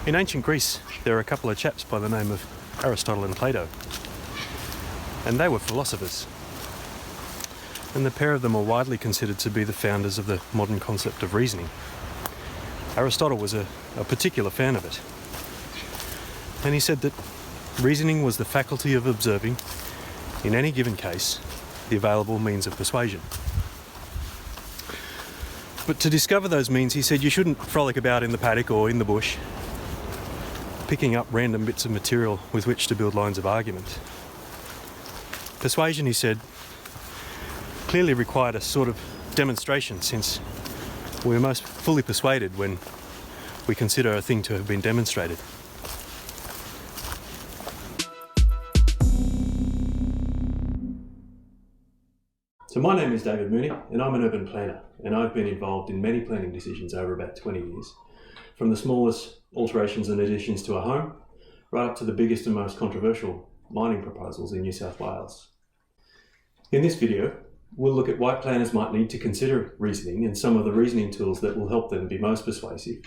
In ancient Greece, there are a couple of chaps by the name of Aristotle and Plato, and they were philosophers. And the pair of them are widely considered to be the founders of the modern concept of reasoning. Aristotle was a particular fan of it, and he said that reasoning was the faculty of observing, in any given case, the available means of persuasion. But to discover those means, he said, you shouldn't frolic about in the paddock or in the bush, picking up random bits of material with which to build lines of argument. Persuasion, he said, clearly required a sort of demonstration, since we are most fully persuaded when we consider a thing to have been demonstrated. So my name is David Mooney, and I'm an urban planner, and I've been involved in many planning decisions over about 20 years, from the smallest alterations and additions to a home, right up to the biggest and most controversial mining proposals in New South Wales. In this video, we'll look at why planners might need to consider reasoning and some of the reasoning tools that will help them be most persuasive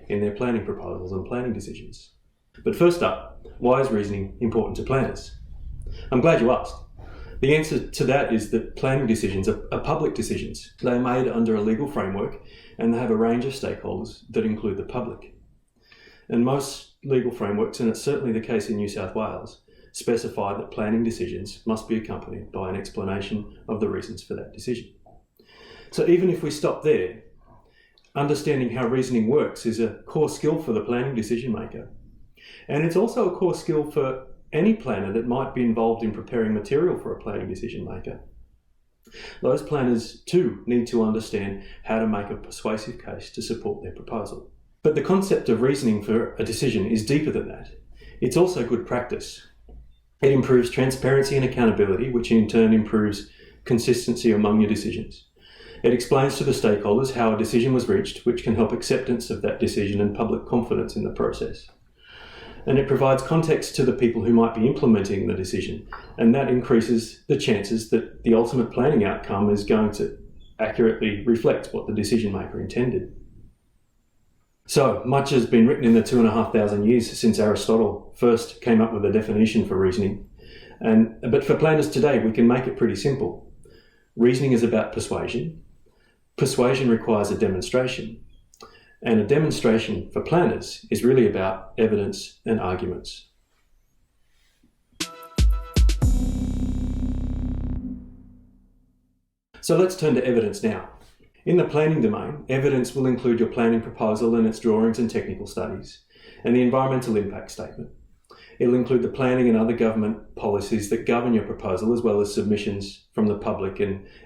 in their planning proposals and planning decisions. But first up, why is reasoning important to planners? I'm glad you asked. The answer to that is that planning decisions are public decisions. They're made under a legal framework, and they have a range of stakeholders that include the public. And most legal frameworks, and it's certainly the case in New South Wales, specify that planning decisions must be accompanied by an explanation of the reasons for that decision. So even if we stop there, understanding how reasoning works is a core skill for the planning decision maker. And it's also a core skill for any planner that might be involved in preparing material for a planning decision maker. Those planners too need to understand how to make a persuasive case to support their proposal. But the concept of reasoning for a decision is deeper than that. It's also good practice. It improves transparency and accountability, which in turn improves consistency among your decisions. It explains to the stakeholders how a decision was reached, which can help acceptance of that decision and public confidence in the process. And it provides context to the people who might be implementing the decision, and that increases the chances that the ultimate planning outcome is going to accurately reflect what the decision maker intended. So much has been written in the 2,500 years since Aristotle first came up with a definition for reasoning. But for planners today, we can make it pretty simple. Reasoning is about persuasion. Persuasion requires a demonstration. And a demonstration for planners is really about evidence and arguments. So let's turn to evidence now. In the planning domain, evidence will include your planning proposal and its drawings and technical studies, and the environmental impact statement. It'll include the planning and other government policies that govern your proposal, as well as submissions from the public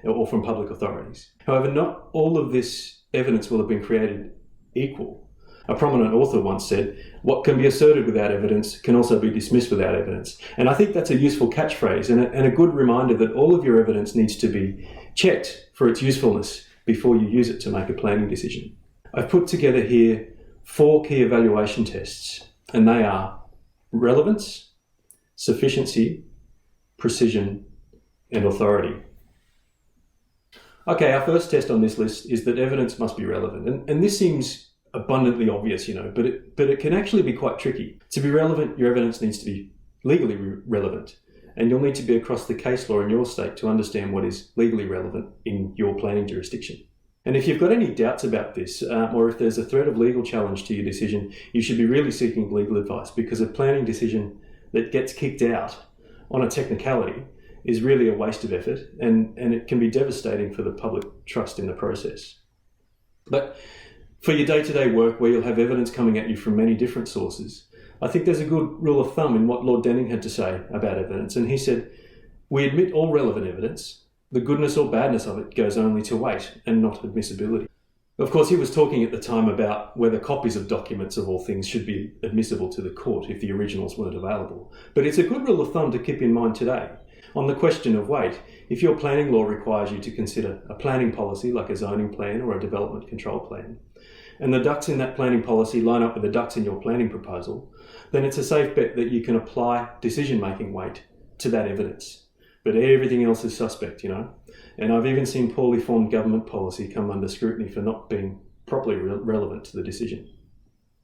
or from public authorities. However, not all of this evidence will have been created equal. A prominent author once said, "What can be asserted without evidence can also be dismissed without evidence." And I think that's a useful catchphrase and a good reminder that all of your evidence needs to be checked for its usefulness before you use it to make a planning decision. I've put together here 4 key evaluation tests, and they are relevance, sufficiency, precision, and authority. Okay, our first test on this list is that evidence must be relevant. And this seems abundantly obvious, but it can actually be quite tricky. To be relevant, your evidence needs to be legally relevant. And you'll need to be across the case law in your state to understand what is legally relevant in your planning jurisdiction. And if you've got any doubts about this, or if there's a threat of legal challenge to your decision, you should be really seeking legal advice, because a planning decision that gets kicked out on a technicality is really a waste of effort, and it can be devastating for the public trust in the process. But for your day-to-day work, where you'll have evidence coming at you from many different sources, I think there's a good rule of thumb in what Lord Denning had to say about evidence. And he said, "We admit all relevant evidence. The goodness or badness of it goes only to weight and not admissibility." Of course, he was talking at the time about whether copies of documents of all things should be admissible to the court if the originals weren't available. But it's a good rule of thumb to keep in mind today. On the question of weight, if your planning law requires you to consider a planning policy like a zoning plan or a development control plan, and the ducks in that planning policy line up with the ducks in your planning proposal, then it's a safe bet that you can apply decision-making weight to that evidence. But everything else is suspect, And I've even seen poorly formed government policy come under scrutiny for not being properly relevant to the decision.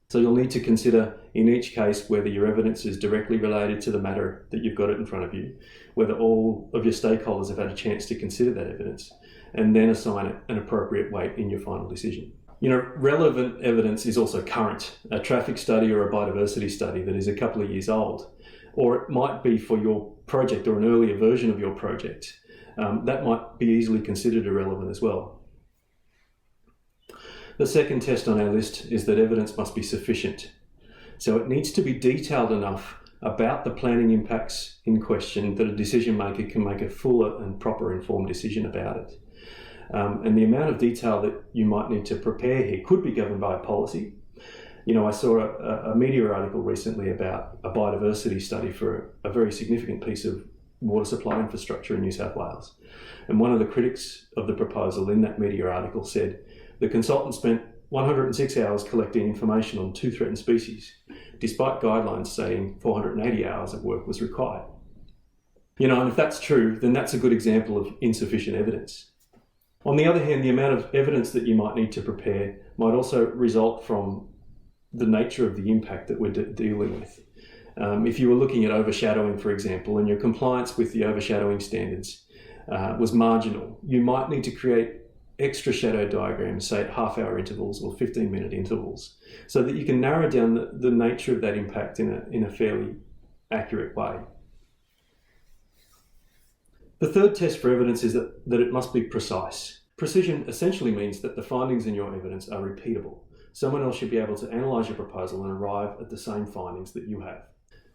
So you'll need to consider in each case whether your evidence is directly related to the matter that you've got it in front of you, whether all of your stakeholders have had a chance to consider that evidence, and then assign it an appropriate weight in your final decision. Relevant evidence is also current. A traffic study or a biodiversity study that is a couple of years old, or it might be for your project or an earlier version of your project. That might be easily considered irrelevant as well. The second test on our list is that evidence must be sufficient. So it needs to be detailed enough about the planning impacts in question that a decision maker can make a fuller and proper informed decision about it. And the amount of detail that you might need to prepare here could be governed by a policy. I saw a media article recently about a biodiversity study for a very significant piece of water supply infrastructure in New South Wales. And one of the critics of the proposal in that media article said, the consultant spent 106 hours collecting information on 2 threatened species, despite guidelines saying 480 hours of work was required. And if that's true, then that's a good example of insufficient evidence. On the other hand, the amount of evidence that you might need to prepare might also result from the nature of the impact that we're dealing with. If you were looking at overshadowing, for example, and your compliance with the overshadowing standards was marginal, you might need to create extra shadow diagrams, say at half-hour intervals or 15-minute intervals, so that you can narrow down the nature of that impact in a fairly accurate way. The third test for evidence is that it must be precise. Precision essentially means that the findings in your evidence are repeatable. Someone else should be able to analyse your proposal and arrive at the same findings that you have.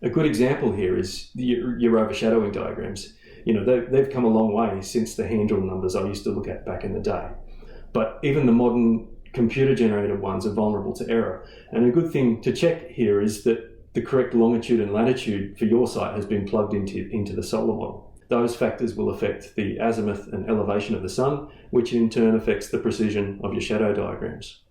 A good example here is your overshadowing diagrams. They've come a long way since the hand-drawn numbers I used to look at back in the day. But even the modern computer-generated ones are vulnerable to error. And a good thing to check here is that the correct longitude and latitude for your site has been plugged into the solar model. Those factors will affect the azimuth and elevation of the sun, which in turn affects the precision of your shadow diagrams.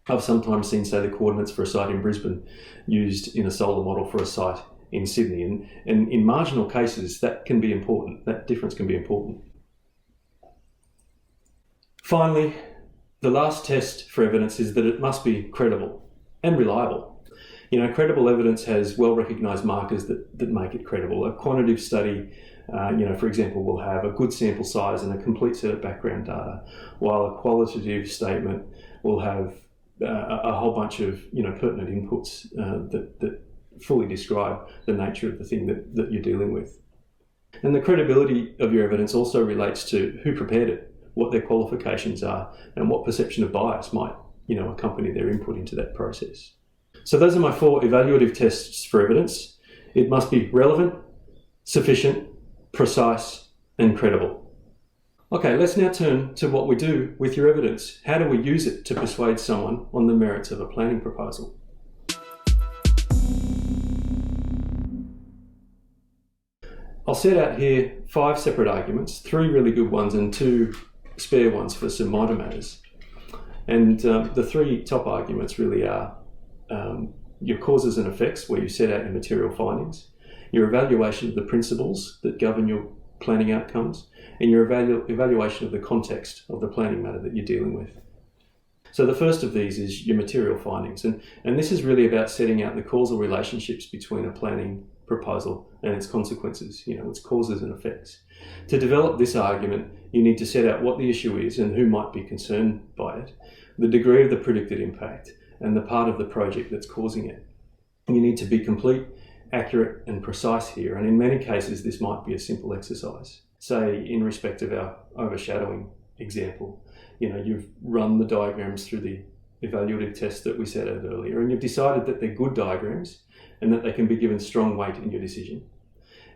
I've sometimes seen, say, the coordinates for a site in Brisbane used in a solar model for a site in Sydney, and in marginal cases that can be important. That difference can be important. Finally, the last test for evidence is that it must be credible and reliable. Credible evidence has well-recognised markers that make it credible. A quantitative study, for example, will have a good sample size and a complete set of background data, while a qualitative statement will have a whole bunch of pertinent inputs that fully describe the nature of the thing that you're dealing with. And the credibility of your evidence also relates to who prepared it, what their qualifications are, and what perception of bias might accompany their input into that process. So those are my 4 evaluative tests for evidence. It must be relevant, sufficient, precise, and credible. Okay, let's now turn to what we do with your evidence. How do we use it to persuade someone on the merits of a planning proposal? I'll set out here 5 separate arguments, 3 really good ones and 2 spare ones for some minor matters. And the 3 top arguments really are your causes and effects, where you set out your material findings, your evaluation of the principles that govern your planning outcomes, and your evaluation of the context of the planning matter that you're dealing with. So the first of these is your material findings, and this is really about setting out the causal relationships between a planning proposal and its consequences, its causes and effects. To develop this argument, you need to set out what the issue is and who might be concerned by it, the degree of the predicted impact, and the part of the project that's causing it. You need to be complete, accurate, and precise here, and in many cases this might be a simple exercise. Say, in respect of our overshadowing example, you've run the diagrams through the evaluative test that we set out earlier, and you've decided that they're good diagrams and that they can be given strong weight in your decision.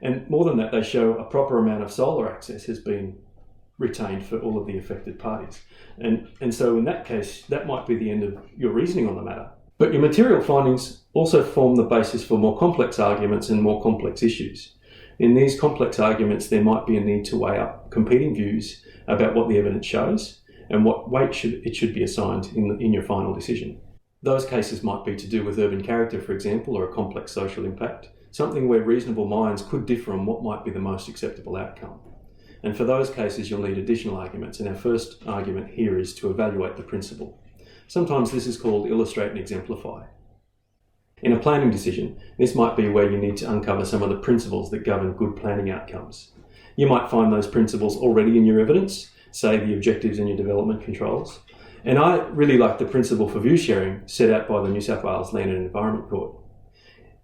And more than that, they show a proper amount of solar access has been retained for all of the affected parties. And so in that case, that might be the end of your reasoning on the matter. But your material findings also form the basis for more complex arguments and more complex issues. In these complex arguments, there might be a need to weigh up competing views about what the evidence shows and what weight it should be assigned in your final decision. Those cases might be to do with urban character, for example, or a complex social impact, something where reasonable minds could differ on what might be the most acceptable outcome. And for those cases, you'll need additional arguments, and our first argument here is to evaluate the principle. Sometimes this is called illustrate and exemplify. In a planning decision, this might be where you need to uncover some of the principles that govern good planning outcomes. You might find those principles already in your evidence, say the objectives in your development controls. And I really like the principle for view sharing set out by the New South Wales Land and Environment Court.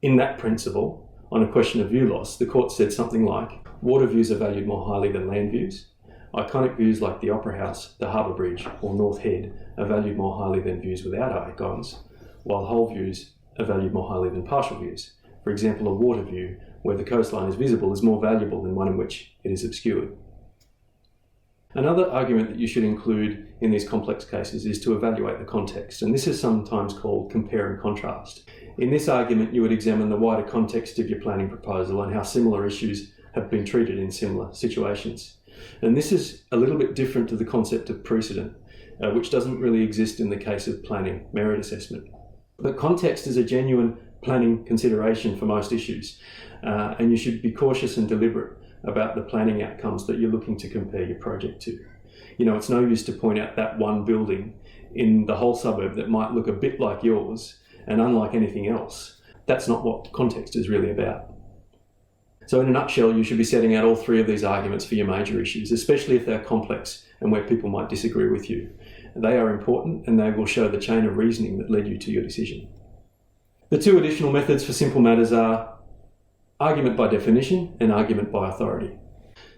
In that principle, on a question of view loss, the court said something like, water views are valued more highly than land views. Iconic views like the Opera House, the Harbour Bridge or North Head are valued more highly than views without icons, while whole views are valued more highly than partial views. For example, a water view where the coastline is visible is more valuable than one in which it is obscured. Another argument that you should include in these complex cases is to evaluate the context, and this is sometimes called compare and contrast. In this argument, you would examine the wider context of your planning proposal and how similar issues have been treated in similar situations. And this is a little bit different to the concept of precedent, which doesn't really exist in the case of planning merit assessment. But context is a genuine planning consideration for most issues, and you should be cautious and deliberate about the planning outcomes that you're looking to compare your project to. You know, it's no use to point out that one building in the whole suburb that might look a bit like yours and unlike anything else. That's not what context is really about. So in a nutshell, you should be setting out all three of these arguments for your major issues, especially if they're complex and where people might disagree with you. They are important and they will show the chain of reasoning that led you to your decision. The two additional methods for simple matters are argument by definition and argument by authority.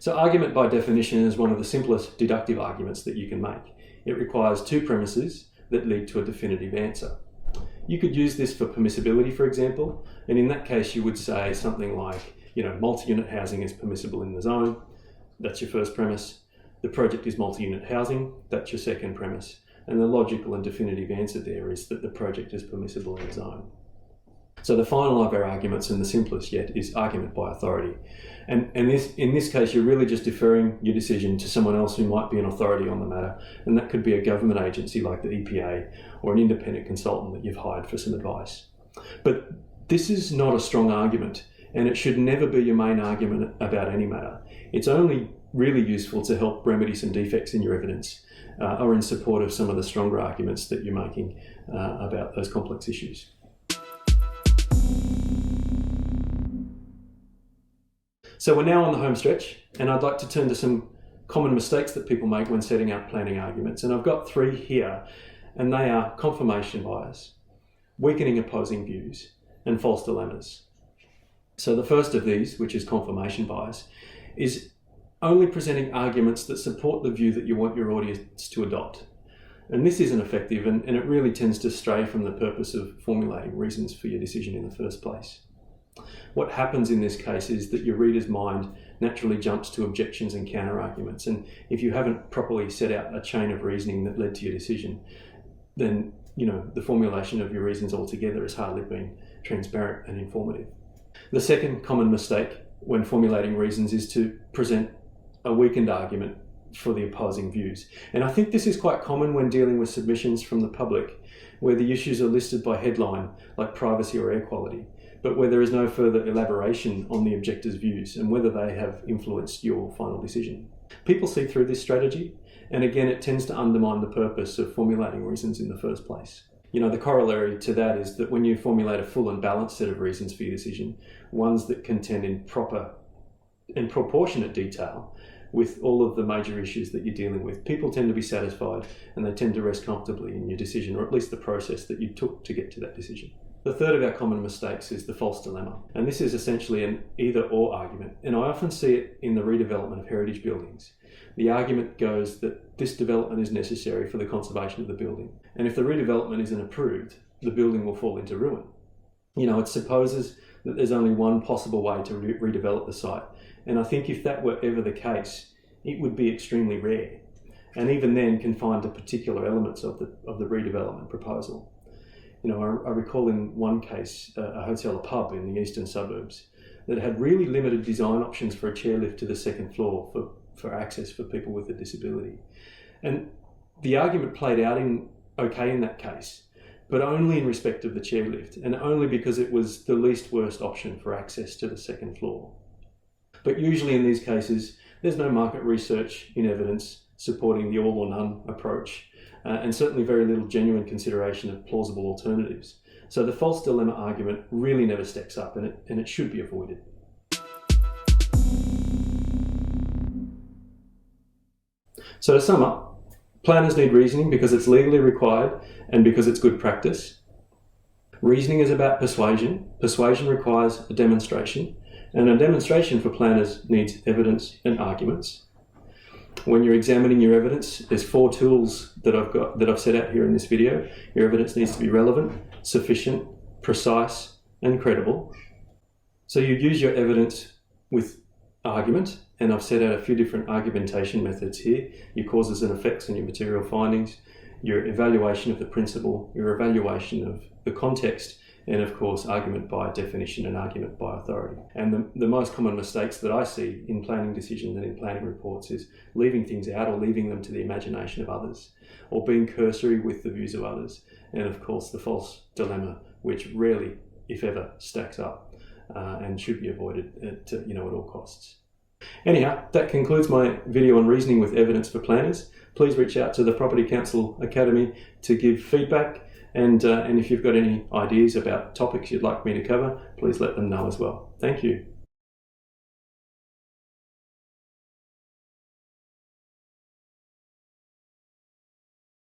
So argument by definition is one of the simplest deductive arguments that you can make. It requires two premises that lead to a definitive answer. You could use this for permissibility, for example, and in that case you would say something like, multi-unit housing is permissible in the zone. That's your first premise. The project is multi-unit housing. That's your second premise. And the logical and definitive answer there is that the project is permissible in the zone. So the final of our arguments, and the simplest yet, is argument by authority. And in this case, you're really just deferring your decision to someone else who might be an authority on the matter, and that could be a government agency like the EPA or an independent consultant that you've hired for some advice. But this is not a strong argument, and it should never be your main argument about any matter. It's only really useful to help remedy some defects in your evidence or in support of some of the stronger arguments that you're making about those complex issues. So we're now on the home stretch, and I'd like to turn to some common mistakes that people make when setting out planning arguments. And I've got three here, and they are confirmation bias, weakening opposing views, and false dilemmas. So the first of these, which is confirmation bias, is only presenting arguments that support the view that you want your audience to adopt. And this isn't effective, and it really tends to stray from the purpose of formulating reasons for your decision in the first place. What happens in this case is that your reader's mind naturally jumps to objections and counter-arguments, and if you haven't properly set out a chain of reasoning that led to your decision, then the formulation of your reasons altogether has hardly been transparent and informative. The second common mistake when formulating reasons is to present a weakened argument for the opposing views. And I think this is quite common when dealing with submissions from the public, where the issues are listed by headline, like privacy or air quality, but where there is no further elaboration on the objector's views and whether they have influenced your final decision. People see through this strategy, and again, it tends to undermine the purpose of formulating reasons in the first place. The corollary to that is that when you formulate a full and balanced set of reasons for your decision, ones that contend in proper and proportionate detail with all of the major issues that you're dealing with, people tend to be satisfied and they tend to rest comfortably in your decision, or at least the process that you took to get to that decision. The third of our common mistakes is the false dilemma, and this is essentially an either-or argument, and I often see it in the redevelopment of heritage buildings. The argument goes that this development is necessary for the conservation of the building, and if the redevelopment isn't approved, the building will fall into ruin. It supposes that there's only one possible way to redevelop the site, and I think if that were ever the case, it would be extremely rare, and even then confined to particular elements of the redevelopment proposal. I recall in one case a hotel, a pub in the eastern suburbs that had really limited design options for a chairlift to the second floor for access for people with a disability. And the argument played out okay in that case, but only in respect of the chairlift, and only because it was the least worst option for access to the second floor. But usually in these cases, there's no market research in evidence supporting the all or none approach, and certainly very little genuine consideration of plausible alternatives. So the false dilemma argument really never stacks up, and it should be avoided. So to sum up, planners need reasoning because it's legally required and because it's good practice. Reasoning is about persuasion. Persuasion requires a demonstration, and a demonstration for planners needs evidence and arguments. When you're examining your evidence, there's 4 tools that I've set out here in this video. Your evidence needs to be relevant, sufficient, precise, and credible. So you use your evidence with argument, and I've set out a few different argumentation methods here: your causes and effects and your material findings, your evaluation of the principle, your evaluation of the context, and of course argument by definition and argument by authority. And the most common mistakes that I see in planning decisions and in planning reports is leaving things out or leaving them to the imagination of others, or being cursory with the views of others, and of course the false dilemma, which rarely, if ever, stacks up and should be avoided at all costs. Anyhow, that concludes my video on reasoning with evidence for planners. Please reach out to the Property Council Academy to give feedback, and if you've got any ideas about topics you'd like me to cover, please let them know as well. Thank you.